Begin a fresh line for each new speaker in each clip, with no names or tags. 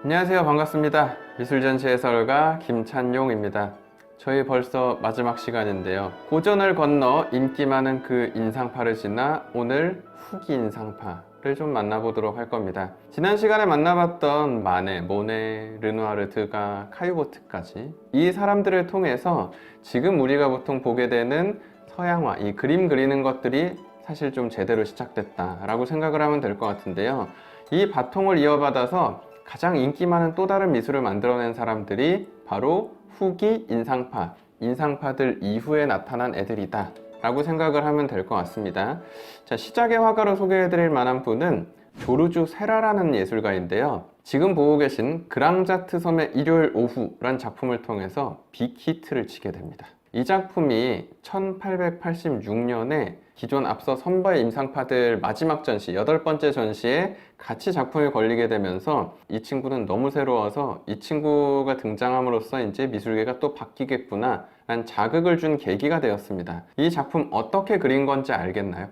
안녕하세요. 반갑습니다. 미술전시 해설가 김찬용입니다. 저희 벌써 마지막 시간인데요. 고전을 건너 인기 많은 그 인상파를 지나 오늘 후기 인상파를 좀 만나보도록 할 겁니다. 지난 시간에 만나봤던 마네, 모네, 르누아르, 드가, 카유보트까지 이 사람들을 통해서 지금 우리가 보통 보게 되는 서양화, 이 그림 그리는 것들이 사실 좀 제대로 시작됐다라고 생각을 하면 될 것 같은데요. 이 바통을 이어받아서 가장 인기 많은 또 다른 미술을 만들어낸 사람들이 바로 후기 인상파, 인상파들 이후에 나타난 애들이다 라고 생각을 하면 될 것 같습니다. 자, 시작의 화가로 소개해드릴 만한 분은 조르주 세라라는 예술가인데요. 지금 보고 계신 그랑자트 섬의 일요일 오후란 작품을 통해서 빅히트를 치게 됩니다. 이 작품이 1886년에 기존 앞서 선바의 임상파들 마지막 전시, 8번째 전시에 같이 작품이 걸리게 되면서 이 친구는 너무 새로워서 이 친구가 등장함으로써 이제 미술계가 또 바뀌겠구나 라는 자극을 준 계기가 되었습니다. 이 작품 어떻게 그린 건지 알겠나요?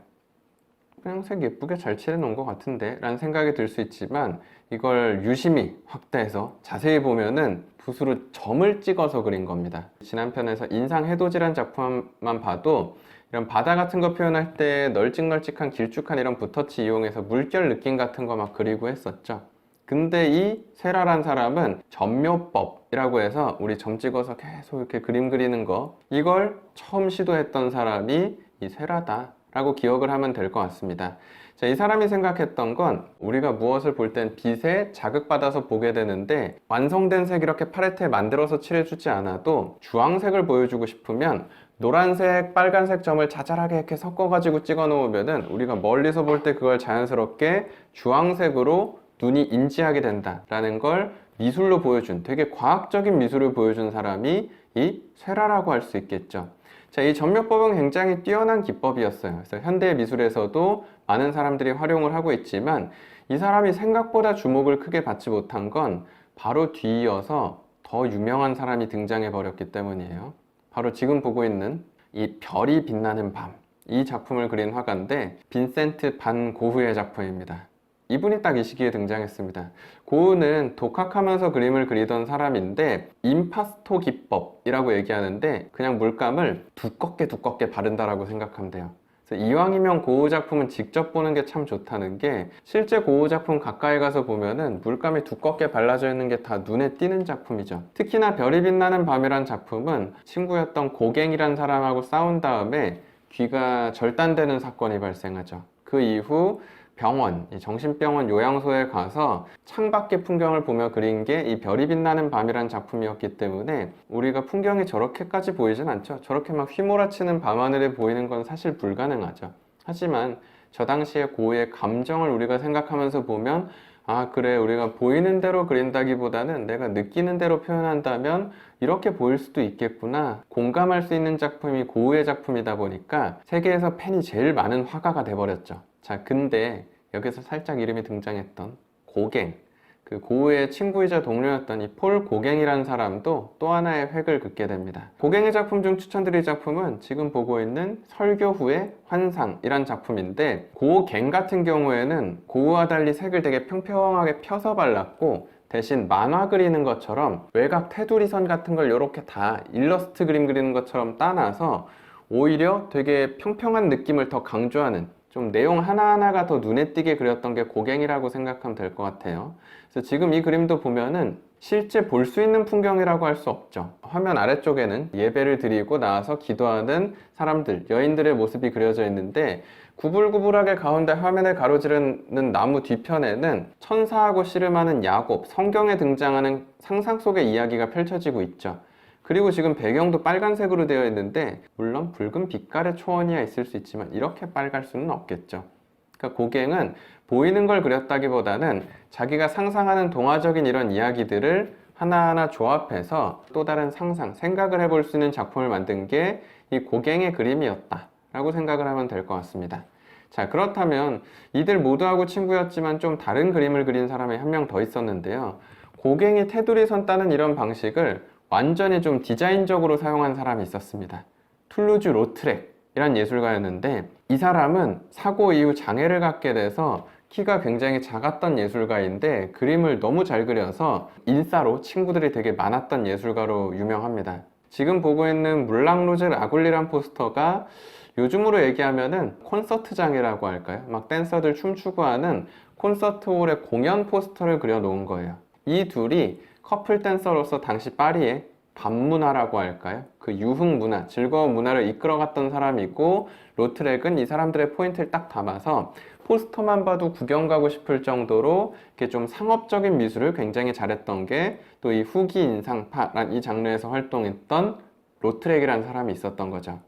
그냥 색 예쁘게 잘 칠해놓은 것 같은데 라는 생각이 들 수 있지만 이걸 유심히 확대해서 자세히 보면은 붓으로 점을 찍어서 그린 겁니다. 지난 편에서 인상해돋이란 작품만 봐도 이런 바다 같은 거 표현할 때 널찍널찍한 길쭉한 이런 붓터치 이용해서 물결 느낌 같은 거 막 그리고 했었죠. 근데 이 세라란 사람은 점묘법이라고 해서 우리 점 찍어서 계속 이렇게 그림 그리는 거, 이걸 처음 시도했던 사람이 이 세라다 라고 기억을 하면 될 것 같습니다. 자, 이 사람이 생각했던 건 우리가 무엇을 볼 땐 빛에 자극받아서 보게 되는데 완성된 색 이렇게 팔레트에 만들어서 칠해주지 않아도 주황색을 보여주고 싶으면 노란색, 빨간색 점을 자잘하게 이렇게 섞어가지고 찍어 놓으면은 우리가 멀리서 볼 때 그걸 자연스럽게 주황색으로 눈이 인지하게 된다라는 걸 미술로 보여준, 되게 과학적인 미술을 보여준 사람이 이 쇠라라고 할 수 있겠죠. 자, 이 점묘법은 굉장히 뛰어난 기법이었어요. 그래서 현대 미술에서도 많은 사람들이 활용을 하고 있지만 이 사람이 생각보다 주목을 크게 받지 못한 건 바로 뒤이어서 더 유명한 사람이 등장해 버렸기 때문이에요. 바로 지금 보고 있는 이 별이 빛나는 밤, 이 작품을 그린 화가인데 빈센트 반 고흐의 작품입니다. 이분이 딱 이 시기에 등장했습니다. 고흐는 독학하면서 그림을 그리던 사람인데 임파스토 기법이라고 얘기하는데 그냥 물감을 두껍게 바른다라고 생각하면 돼요. 그래서 이왕이면 고흐 작품은 직접 보는 게 참 좋다는 게 실제 고흐 작품 가까이 가서 보면은 물감이 두껍게 발라져 있는 게 다 눈에 띄는 작품이죠. 특히나 별이 빛나는 밤이란 작품은 친구였던 고갱이란 사람하고 싸운 다음에 귀가 절단되는 사건이 발생하죠. 그 이후 병원, 정신병원 요양소에 가서 창밖의 풍경을 보며 그린 게 이 별이 빛나는 밤이란 작품이었기 때문에 우리가 풍경이 저렇게까지 보이진 않죠. 저렇게 막 휘몰아치는 밤하늘에 보이는 건 사실 불가능하죠. 하지만 저 당시에 고흐의 감정을 우리가 생각하면서 보면 아, 그래, 우리가 보이는 대로 그린다기보다는 내가 느끼는 대로 표현한다면 이렇게 보일 수도 있겠구나, 공감할 수 있는 작품이 고흐의 작품이다 보니까 세계에서 팬이 제일 많은 화가가 돼버렸죠. 자, 근데 여기서 살짝 이름이 등장했던 고갱, 그 고흐의 친구이자 동료였던 이 폴 고갱이라는 사람도 또 하나의 획을 긋게 됩니다. 고갱의 작품 중 추천드릴 작품은 지금 보고 있는 설교 후의 환상이란 작품인데 고갱 같은 경우에는 고흐와 달리 색을 되게 평평하게 펴서 발랐고 대신 만화 그리는 것처럼 외곽 테두리 선 같은 걸 이렇게 다 일러스트 그림 그리는 것처럼 따놔서 오히려 되게 평평한 느낌을 더 강조하는, 좀 내용 하나하나가 더 눈에 띄게 그렸던 게 고갱이라고 생각하면 될 것 같아요. 그래서 지금 이 그림도 보면은 실제 볼 수 있는 풍경이라고 할 수 없죠. 화면 아래쪽에는 예배를 드리고 나와서 기도하는 사람들, 여인들의 모습이 그려져 있는데 구불구불하게 가운데 화면을 가로지르는 나무 뒤편에는 천사하고 씨름하는 야곱, 성경에 등장하는 상상 속의 이야기가 펼쳐지고 있죠. 그리고 지금 배경도 빨간색으로 되어 있는데 물론 붉은 빛깔의 초원이야 있을 수 있지만 이렇게 빨갈 수는 없겠죠. 그러니까 고갱은 보이는 걸 그렸다기보다는 자기가 상상하는 동화적인 이런 이야기들을 하나하나 조합해서 또 다른 상상, 생각을 해볼 수 있는 작품을 만든 게 이 고갱의 그림이었다 라고 생각을 하면 될 것 같습니다. 자, 그렇다면 이들 모두하고 친구였지만 좀 다른 그림을 그린 사람이 한 명 더 있었는데요. 고갱이 테두리 선 따는 이런 방식을 완전히 좀 디자인적으로 사용한 사람이 있었습니다. 툴루즈 로트렉이란 예술가였는데 이 사람은 사고 이후 장애를 갖게 돼서 키가 굉장히 작았던 예술가인데 그림을 너무 잘 그려서 인싸로 친구들이 되게 많았던 예술가로 유명합니다. 지금 보고 있는 물랑루즈 라굴리란 포스터가 요즘으로 얘기하면은 콘서트장이라고 할까요? 막 댄서들 춤추고 하는 콘서트홀의 공연 포스터를 그려놓은 거예요. 이 둘이 커플 댄서로서 당시 파리의 밤문화라고 할까요? 그 유흥 문화, 즐거운 문화를 이끌어갔던 사람이고, 로트렉은 이 사람들의 포인트를 딱 담아서 포스터만 봐도 구경 가고 싶을 정도로 이렇게 좀 상업적인 미술을 굉장히 잘했던 게 또 이 후기 인상파란 이 장르에서 활동했던 로트렉이라는 사람이 있었던 거죠.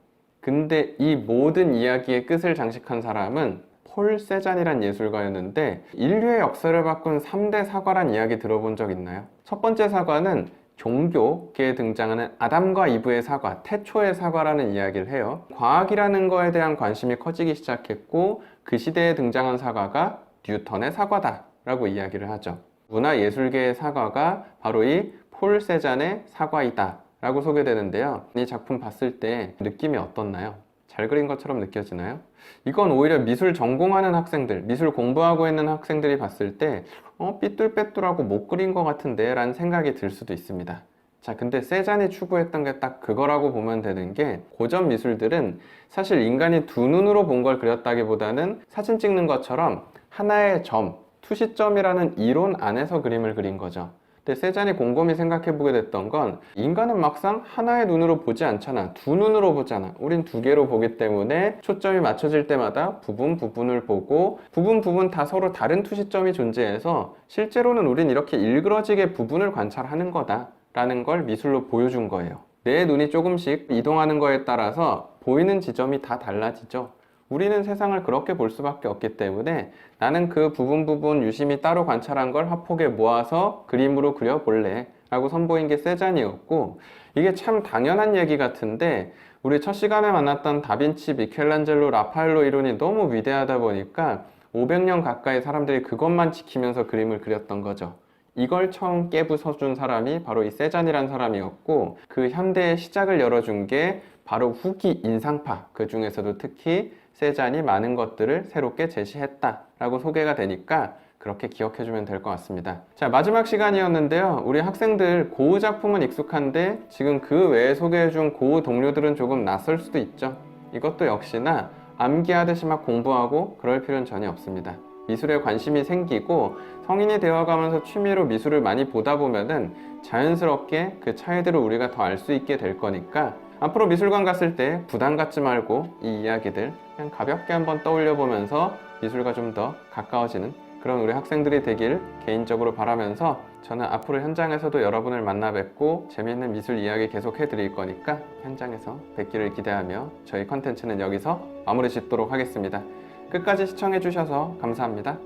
근데 이 모든 이야기의 끝을 장식한 사람은 폴 세잔이란 예술가였는데, 인류의 역사를 바꾼 3대 사과란 이야기 들어본 적 있나요? 첫 번째 사과는 종교계에 등장하는 아담과 이브의 사과, 태초의 사과라는 이야기를 해요. 과학이라는 거에 대한 관심이 커지기 시작했고, 그 시대에 등장한 사과가 뉴턴의 사과다 라고 이야기를 하죠. 문화예술계의 사과가 바로 이 폴 세잔의 사과이다 라고 소개되는데요. 이 작품 봤을 때 느낌이 어떻나요? 잘 그린 것처럼 느껴지나요? 이건 오히려 미술 전공하는 학생들, 미술 공부하고 있는 학생들이 봤을 때 삐뚤빼뚤하고 못 그린 것 같은데 라는 생각이 들 수도 있습니다. 자, 근데 세잔이 추구했던 게 딱 그거라고 보면 되는 게, 고전 미술들은 사실 인간이 두 눈으로 본 걸 그렸다기보다는 사진 찍는 것처럼 하나의 점, 투시점이라는 이론 안에서 그림을 그린 거죠. 근데 세잔이 곰곰이 생각해보게 됐던 건, 인간은 막상 하나의 눈으로 보지 않잖아. 두 눈으로 보잖아. 우린 두 개로 보기 때문에 초점이 맞춰질 때마다 부분을 보고 부분 다 서로 다른 투시점이 존재해서 실제로는 우린 이렇게 일그러지게 부분을 관찰하는 거다 라는 걸 미술로 보여준 거예요. 내 눈이 조금씩 이동하는 거에 따라서 보이는 지점이 다 달라지죠. 우리는 세상을 그렇게 볼 수밖에 없기 때문에 나는 그 부분 유심히 따로 관찰한 걸 화폭에 모아서 그림으로 그려볼래 라고 선보인 게 세잔이었고, 이게 참 당연한 얘기 같은데 우리 첫 시간에 만났던 다빈치, 미켈란젤로, 라파엘로 이론이 너무 위대하다 보니까 500년 가까이 사람들이 그것만 지키면서 그림을 그렸던 거죠. 이걸 처음 깨부숴준 사람이 바로 이 세잔이란 사람이었고, 그 현대의 시작을 열어준 게 바로 후기 인상파, 그 중에서도 특히 세잔이 많은 것들을 새롭게 제시했다라고 소개가 되니까 그렇게 기억해주면 될 것 같습니다. 자, 마지막 시간이었는데요. 우리 학생들 고흐 작품은 익숙한데 지금 그 외에 소개해준 고흐 동료들은 조금 낯설 수도 있죠. 이것도 역시나 암기하듯이 막 공부하고 그럴 필요는 전혀 없습니다. 미술에 관심이 생기고 성인이 되어가면서 취미로 미술을 많이 보다 보면은 자연스럽게 그 차이들을 우리가 더 알 수 있게 될 거니까, 앞으로 미술관 갔을 때 부담 갖지 말고 이 이야기들 그냥 가볍게 한번 떠올려 보면서 미술과 좀 더 가까워지는 그런 우리 학생들이 되길 개인적으로 바라면서, 저는 앞으로 현장에서도 여러분을 만나 뵙고 재미있는 미술 이야기 계속 해드릴 거니까 현장에서 뵙기를 기대하며 저희 컨텐츠는 여기서 마무리 짓도록 하겠습니다. 끝까지 시청해 주셔서 감사합니다.